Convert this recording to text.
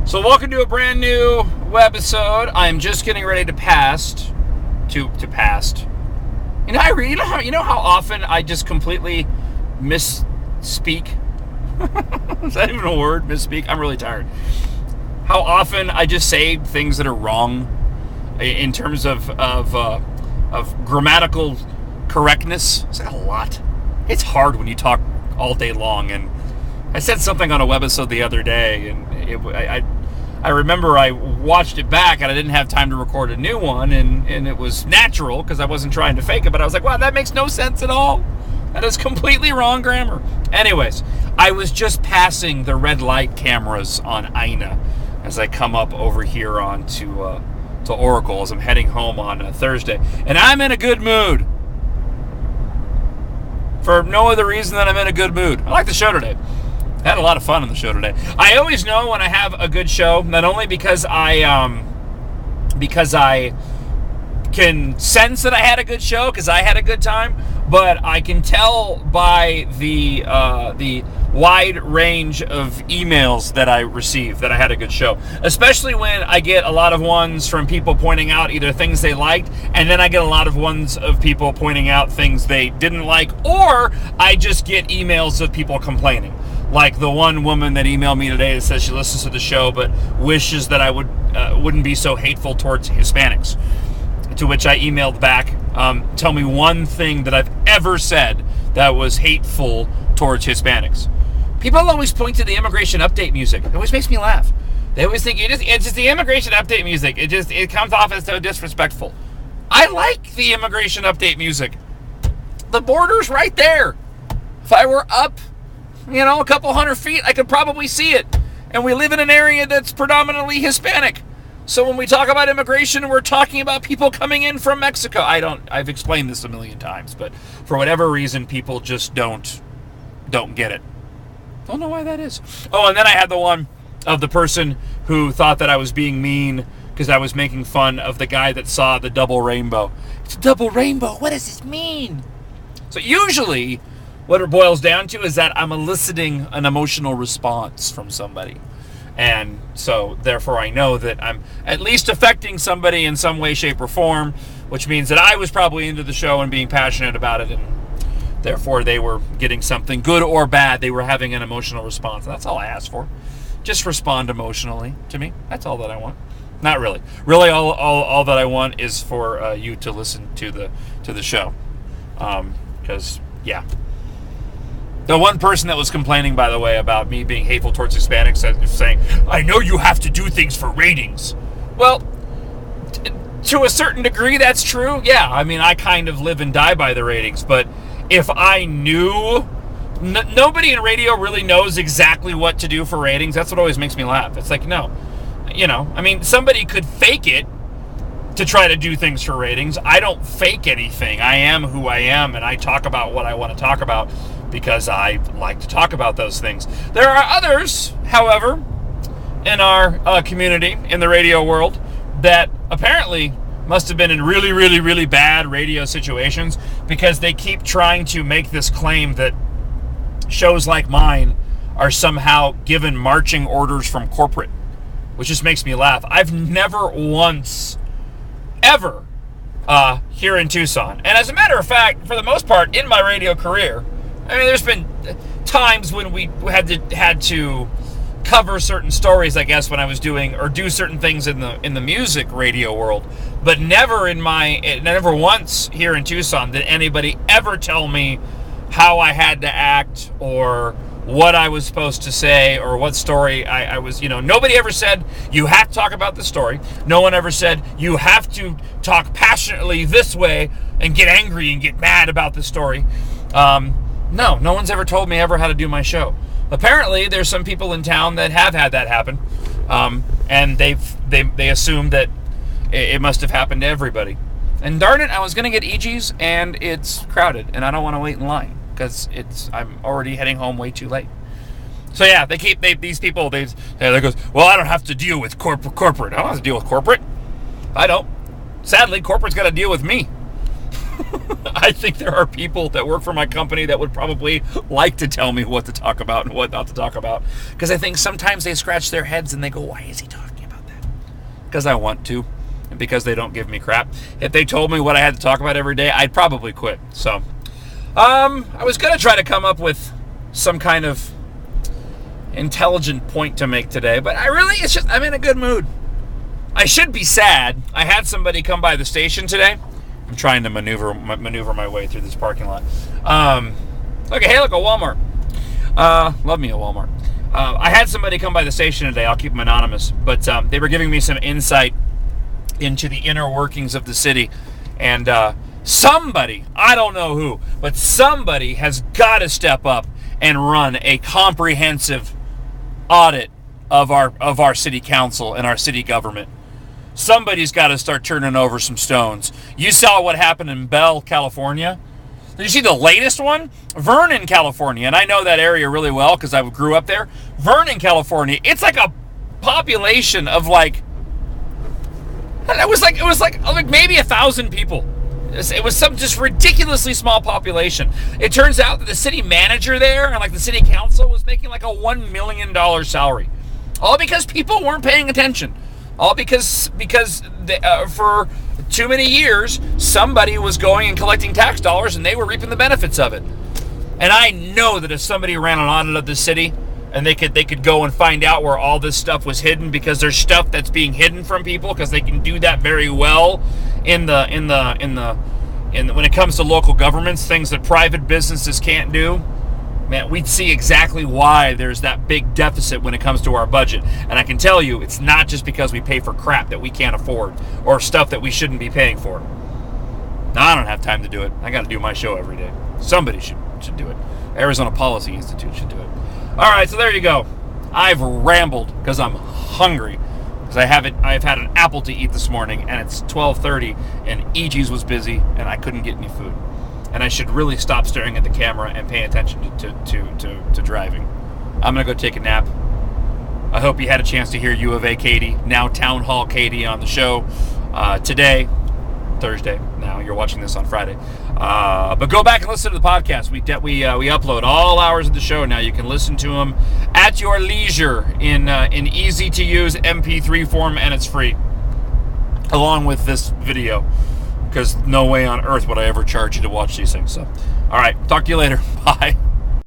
So welcome to a brand new webisode. I'm just getting ready to pass. You know how often I just completely misspeak? Is that even a word? Misspeak? I'm really tired. How often I just say things that are wrong in terms of grammatical correctness. Is that a lot? It's hard when you talk all day long. And I said something on a webisode the other day, and I remember I watched it back and I didn't have time to record a new one, and it was natural because I wasn't trying to fake it, but I was like, wow, that makes no sense at all. That is completely wrong grammar. Anyways, I was just passing the red light cameras on Ina as I come up over here to Oracle as I'm heading home on Thursday. And I'm in a good mood. For no other reason than I'm in a good mood. I like the show today. I had a lot of fun on the show today. I always know when I have a good show, not only because I can sense that I had a good show because I had a good time, but I can tell by the wide range of emails that I receive that I had a good show. Especially when I get a lot of ones from people pointing out either things they liked, and then I get a lot of ones of people pointing out things they didn't like, or I just get emails of people complaining. Like the one woman that emailed me today that says she listens to the show but wishes that I wouldn't be so hateful towards Hispanics. To which I emailed back, tell me one thing that I've ever said that was hateful towards Hispanics. People always point to the immigration update music. It always makes me laugh. They always think it's just the immigration update music. It comes off as so disrespectful. I like the immigration update music. The border's right there. If I were up, a couple 100 feet, I could probably see it. And we live in an area that's predominantly Hispanic. So when we talk about immigration, we're talking about people coming in from Mexico. I've explained this a million times, but for whatever reason, people just don't get it. Don't know why that is. Oh, and then I had the one of the person who thought that I was being mean because I was making fun of the guy that saw the double rainbow. It's a double rainbow. What does this mean? So usually what it boils down to is that I'm eliciting an emotional response from somebody. And so, therefore, I know that I'm at least affecting somebody in some way, shape, or form, which means that I was probably into the show and being passionate about it, and therefore they were getting something good or bad. They were having an emotional response. That's all I asked for. Just respond emotionally to me. That's all that I want. Not really. Really, all that I want is for you to listen to the show. Because, yeah. The one person that was complaining, by the way, about me being hateful towards Hispanics, saying, I know you have to do things for ratings. Well, to a certain degree, that's true. Yeah, I mean, I kind of live and die by the ratings. But if I knew, nobody in radio really knows exactly what to do for ratings. That's what always makes me laugh. It's like, no. I mean, somebody could fake it to try to do things for ratings. I don't fake anything. I am who I am, and I talk about what I want to talk about because I like to talk about those things. There are others, however, in our community, in the radio world, that apparently must have been in really, really, really bad radio situations because they keep trying to make this claim that shows like mine are somehow given marching orders from corporate, which just makes me laugh. I've never once, ever, here in Tucson, and as a matter of fact, for the most part, in my radio career, I mean, there's been times when we had to cover certain stories, I guess, when I was doing or do certain things in the music radio world, but never once here in Tucson did anybody ever tell me how I had to act or what I was supposed to say or what story I was, nobody ever said you have to talk about the story. No one ever said you have to talk passionately this way and get angry and get mad about the story. No one's ever told me ever how to do my show. Apparently, there's some people in town that have had that happen, and they assume that it must have happened to everybody. And darn it, I was going to get EGs, and it's crowded, and I don't want to wait in line because I'm already heading home way too late. So yeah, these people they goes, well, I don't have to deal with corporate. I don't have to deal with corporate. I don't. Sadly, corporate's got to deal with me. I think there are people that work for my company that would probably like to tell me what to talk about and what not to talk about. Because I think sometimes they scratch their heads and they go, why is he talking about that? Because I want to, and because they don't give me crap. If they told me what I had to talk about every day, I'd probably quit. So, I was going to try to come up with some kind of intelligent point to make today, but I'm in a good mood. I should be sad. I had somebody come by the station today. I'm trying to maneuver my way through this parking lot. Look a Walmart. Love me a Walmart. I had somebody come by the station today. I'll keep them anonymous, but they were giving me some insight into the inner workings of the city, and somebody, I don't know who, but somebody has got to step up and run a comprehensive audit of our city council and our city government. Somebody's got to start turning over some stones. You saw what happened in Bell, California. Did you see the latest one? Vernon, California, and I know that area really well because I grew up there. Vernon, California, it's like a population of like maybe 1,000 people. It was some just ridiculously small population. It turns out that the city manager there and like the city council was making like a $1 million salary, all because people weren't paying attention. All because for too many years, somebody was going and collecting tax dollars and they were reaping the benefits of it. And I know that if somebody ran an audit of the city and they could go and find out where all this stuff was hidden, because there's stuff that's being hidden from people because they can do that very well when it comes to local governments, things that private businesses can't do. Man, we'd see exactly why there's that big deficit when it comes to our budget. And I can tell you, it's not just because we pay for crap that we can't afford or stuff that we shouldn't be paying for. Now, I don't have time to do it. I got to do my show every day. Somebody should do it. Arizona Policy Institute should do it. All right, so there you go. I've rambled because I'm hungry. Because I've had an apple to eat this morning, and it's 12:30, and EG's was busy, and I couldn't get any food. And I should really stop staring at the camera and pay attention to driving. I'm going to go take a nap. I hope you had a chance to hear U of A Katie, now Town Hall Katie, on the show today, Thursday. Now you're watching this on Friday. But go back and listen to the podcast. We upload all hours of the show now. You can listen to them at your leisure in easy-to-use MP3 form, and it's free, along with this video. Because no way on earth would I ever charge you to watch these things. So, all right, talk to you later. Bye.